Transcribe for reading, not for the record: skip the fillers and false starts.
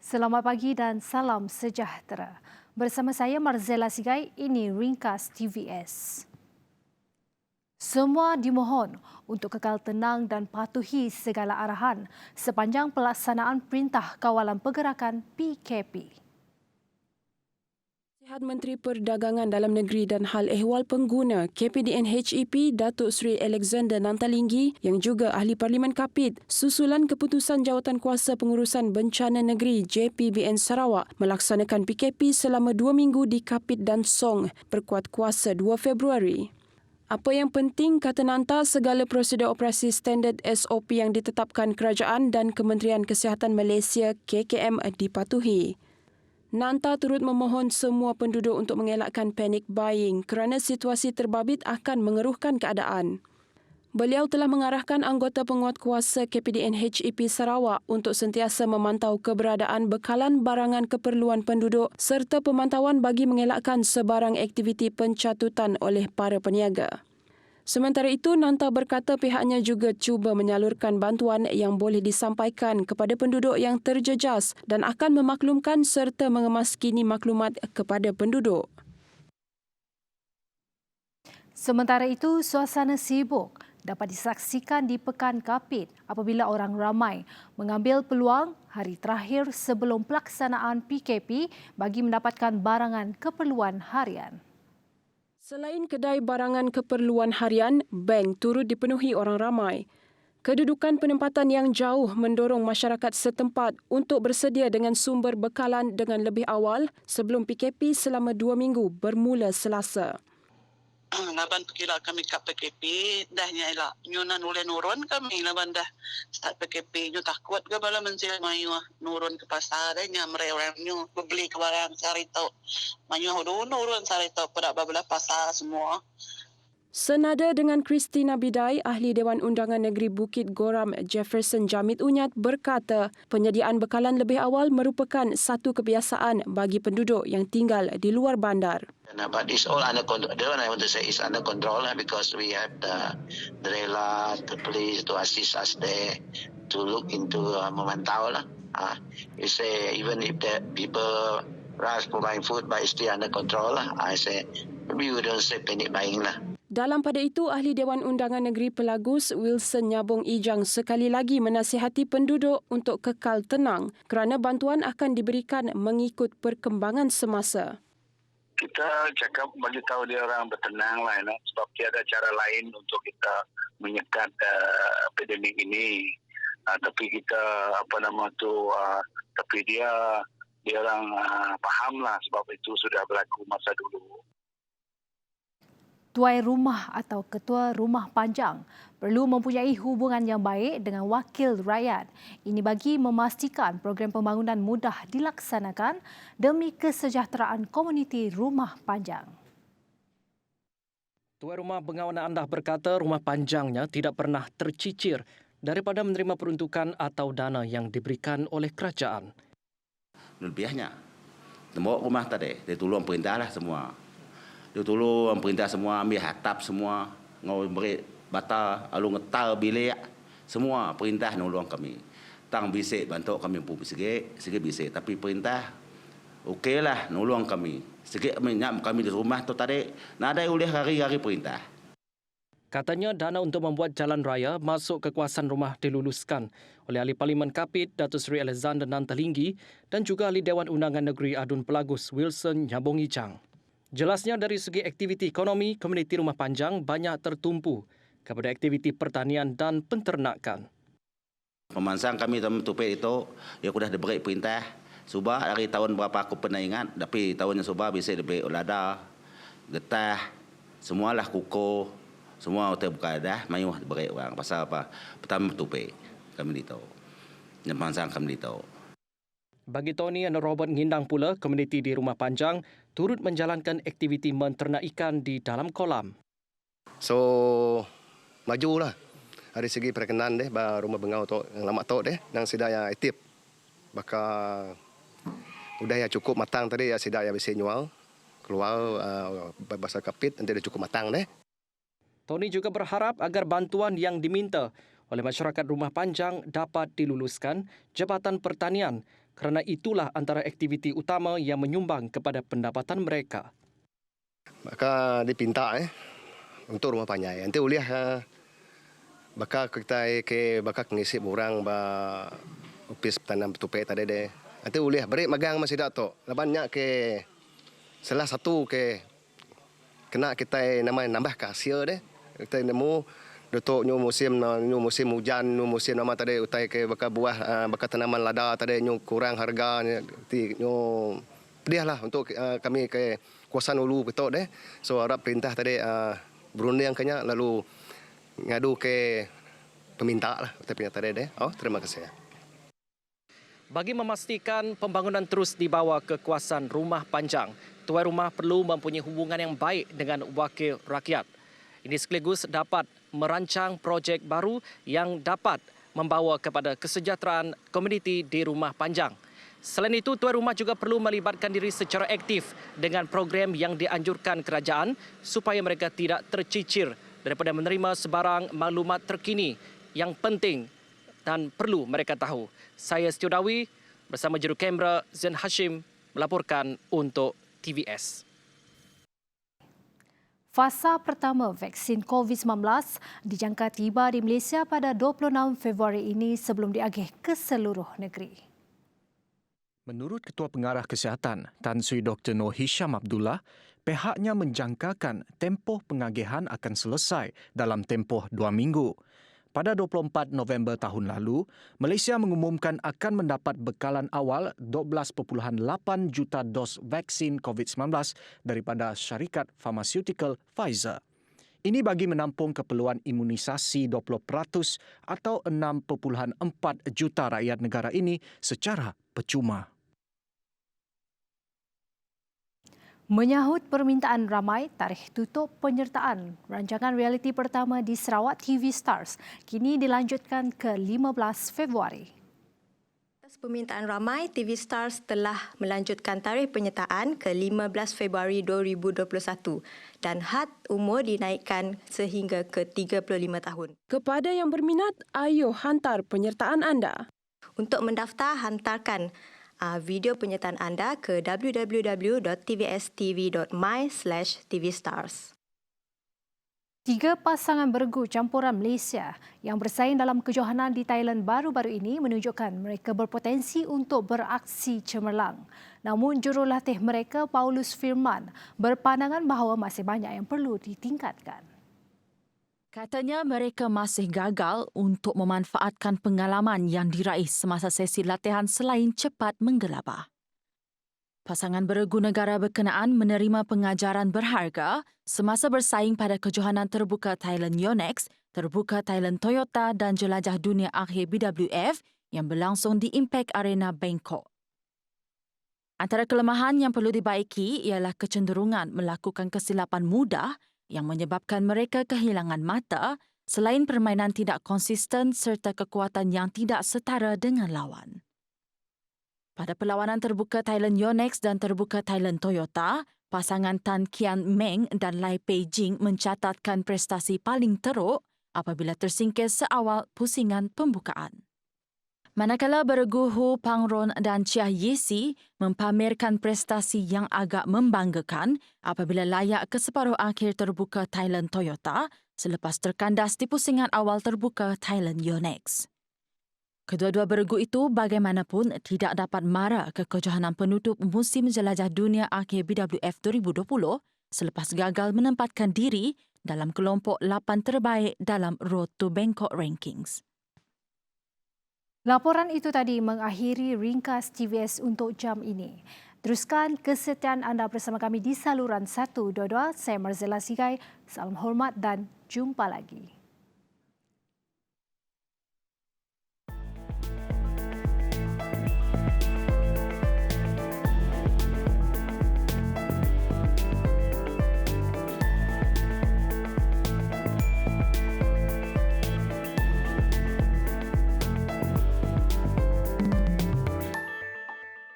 Selamat pagi dan salam sejahtera. Bersama saya Marzela Sigai, ini Ringkas TVS. Semua dimohon untuk kekal tenang dan patuhi segala arahan sepanjang pelaksanaan Perintah Kawalan Pergerakan PKP. Nasihat Menteri Perdagangan Dalam Negeri dan Hal Ehwal Pengguna KPDN HEP Datuk Seri Alexander Nantalinggi yang juga Ahli Parlimen Kapit susulan keputusan Jawatankuasa Pengurusan Bencana Negeri JPBN Sarawak melaksanakan PKP selama 2 minggu di Kapit dan Song berkuat kuasa 2 Februari. Apa yang penting, kata Nanta, segala prosedur operasi standard SOP yang ditetapkan kerajaan dan Kementerian Kesihatan Malaysia KKM dipatuhi. Nanta turut memohon semua penduduk untuk mengelakkan panic buying kerana situasi terbabit akan mengeruhkan keadaan. Beliau telah mengarahkan anggota penguatkuasa KPDN HEP Sarawak untuk sentiasa memantau keberadaan bekalan barangan keperluan penduduk serta pemantauan bagi mengelakkan sebarang aktiviti pencatutan oleh para peniaga. Sementara itu, Nanta berkata pihaknya juga cuba menyalurkan bantuan yang boleh disampaikan kepada penduduk yang terjejas dan akan memaklumkan serta mengemaskini maklumat kepada penduduk. Sementara itu, suasana sibuk dapat disaksikan di Pekan Kapit apabila orang ramai mengambil peluang hari terakhir sebelum pelaksanaan PKP bagi mendapatkan barangan keperluan harian. Selain kedai barangan keperluan harian, bank turut dipenuhi orang ramai. Kedudukan penempatan yang jauh mendorong masyarakat setempat untuk bersedia dengan sumber bekalan dengan lebih awal sebelum PKP selama 2 minggu bermula Selasa. Laban kira kami kat PKP dah nyala nyunan uleh nurun kami laban dah start PKP nyu takut ke bala mensil mayu nurun ke pasar dah nyamre orang nyu beli ke barang sari tau mayu nurun sari tau pada babala pasar semua. Senada dengan Christina Bidai, Ahli Dewan Undangan Negeri Bukit Goram Jefferson Jamit Unyat berkata penyediaan bekalan lebih awal merupakan satu kebiasaan bagi penduduk yang tinggal di luar bandar. But it's all under control. The one I want to say is under control because we have the RELA, the police to assist us there to look into memantau lah. You say even if the people rush for buying food, but it's still under control lah. I say maybe we don't say panic buying lah. Dalam pada itu, Ahli Dewan Undangan Negeri Pelagus Wilson Nyabong Ijang sekali lagi menasihati penduduk untuk kekal tenang kerana bantuan akan diberikan mengikut perkembangan semasa. Kita cakap bagi tahu dia orang bertenang lah, sebab tiada cara lain untuk kita menyekat epidemik ini. Tapi kita tapi dia orang faham lah sebab itu sudah berlaku masa dulu. Tuai rumah atau ketua rumah panjang perlu mempunyai hubungan yang baik dengan wakil rakyat. Ini bagi memastikan program pembangunan mudah dilaksanakan demi kesejahteraan komuniti rumah panjang. Tuai Rumah Bengawan Andah berkata rumah panjangnya tidak pernah tercicir daripada menerima peruntukan atau dana yang diberikan oleh kerajaan. Lebihnya, tembok rumah tadi, dia tolong perintah lah semua. Dia tolong perintah semua, ambil hatap semua, ngau beri bata, lalu ngetal bilik, semua perintah nolong kami. Tang bisik bantu kami pun sikit bisik. Tapi perintah, okeylah nolong kami. Sikit minyak kami di rumah tu tadi, nadai oleh hari-hari perintah. Katanya dana untuk membuat jalan raya masuk kekuasaan rumah diluluskan oleh Ahli Parlimen Kapit Datuk Seri Alexander Nantalinggi dan juga Ahli Dewan Undangan Negeri Adun Pelagus Wilson Nyabong Ijang. Jelasnya dari segi aktiviti ekonomi, komuniti rumah panjang banyak tertumpu kepada aktiviti pertanian dan penternakan. Pemansang kami dalam tupik itu, dia sudah diberi perintah. Subah dari tahun berapa aku pernah ingat, tapi tahun yang subah bisa diberi lada, getah, semualah kuku, semua hotel buka dah, mayu diberi orang. Pasal apa? Pertama tupik kami ditahu. Pemansang kami ditahu. Bagi Tony dan Robert Ngindang pula, komuniti di Rumah Panjang turut menjalankan aktiviti menternak ikan di dalam kolam. So, majulah dari segi perkenan deh, rumah bengau tu yang lama tu deh, yang sudah yang aktif. Baka udah yang cukup matang tadi, ya sudah yang bisa nyual keluar bahasa Kapit nanti dah cukup matang deh. Tony juga berharap agar bantuan yang diminta oleh masyarakat Rumah Panjang dapat diluluskan Jabatan Pertanian kerana itulah antara aktiviti utama yang menyumbang kepada pendapatan mereka. Maka dipinta untuk rumah panjang. Nanti uliah bakal kita bakal ngisi orang ba opis tanam petupek tadi deh. Nanti uliah beri magang masih dak tok. Banyak ke salah satu ke kena kita nama nambah kasir deh. Kita nemu datuk nyu musim hujan, nyu musim nama tadi utai ke bakal buah bakal tanaman lada tadi nyu kurang harga nyu pedihlah untuk kami ke kuasaan ulu betul deh. So harap perintah tadi berunding kenya lalu ngadu ke peminta lah tapi tadi deh. Oh, terima kasih. Bagi memastikan pembangunan terus dibawa ke kawasan Rumah Panjang, tuan rumah perlu mempunyai hubungan yang baik dengan wakil rakyat. Ini sekaligus dapat merancang projek baru yang dapat membawa kepada kesejahteraan komuniti di Rumah Panjang. Selain itu, tuan rumah juga perlu melibatkan diri secara aktif dengan program yang dianjurkan kerajaan supaya mereka tidak tercicir daripada menerima sebarang maklumat terkini yang penting dan perlu mereka tahu. Saya Setio Dawi bersama juru kamera Zain Hashim melaporkan untuk TVS. Fasa pertama vaksin COVID-19 dijangka tiba di Malaysia pada 26 Februari ini sebelum diagih ke seluruh negeri. Menurut Ketua Pengarah Kesihatan, Tan Sri Dr. Noor Hisham Abdullah, pihaknya menjangkakan tempoh pengagihan akan selesai dalam tempoh 2 minggu. Pada 24 November tahun lalu, Malaysia mengumumkan akan mendapat bekalan awal 12.8 juta dos vaksin COVID-19 daripada syarikat farmaseutical Pfizer. Ini bagi menampung keperluan imunisasi 20% atau 6.4 juta rakyat negara ini secara percuma. Menyahut permintaan ramai, tarikh tutup penyertaan rancangan realiti pertama di Sarawak TV Stars kini dilanjutkan ke 15 Februari. Atas permintaan ramai, TV Stars telah melanjutkan tarikh penyertaan ke 15 Februari 2021 dan had umur dinaikkan sehingga ke 35 tahun. Kepada yang berminat, ayo hantar penyertaan anda. Untuk mendaftar, hantarkan video penyertaan anda ke www.tvstv.my/tvstars. 3 pasangan bergu campuran Malaysia yang bersaing dalam kejohanan di Thailand baru-baru ini menunjukkan mereka berpotensi untuk beraksi cemerlang. Namun jurulatih mereka, Paulus Firman, berpandangan bahawa masih banyak yang perlu ditingkatkan. Katanya mereka masih gagal untuk memanfaatkan pengalaman yang diraih semasa sesi latihan selain cepat menggelabah. Pasangan beregu negara berkenaan menerima pengajaran berharga semasa bersaing pada kejohanan terbuka Thailand Yonex, terbuka Thailand Toyota dan Jelajah Dunia Akhir BWF yang berlangsung di Impact Arena Bangkok. Antara kelemahan yang perlu dibaiki ialah kecenderungan melakukan kesilapan mudah yang menyebabkan mereka kehilangan mata selain permainan tidak konsisten serta kekuatan yang tidak setara dengan lawan. Pada perlawanan terbuka Thailand Yonex dan terbuka Thailand Toyota, pasangan Tan Kian Meng dan Lai Pei Jing mencatatkan prestasi paling teruk apabila tersingkir seawal pusingan pembukaan. Manakala beregu Hu Pangron dan Chia Yesi mempamerkan prestasi yang agak membanggakan apabila layak ke separuh akhir terbuka Thailand Toyota selepas terkandas di pusingan awal terbuka Thailand Yonex. Kedua-dua beregu itu bagaimanapun tidak dapat mara ke kejohanan penutup musim Jelajah Dunia Akhir BWF 2020 selepas gagal menempatkan diri dalam kelompok 8 terbaik dalam Road to Bangkok Rankings. Laporan itu tadi mengakhiri ringkas TVS untuk jam ini. Teruskan kesetiaan anda bersama kami di saluran 122. Saya Marzela Sigai. Salam hormat dan jumpa lagi.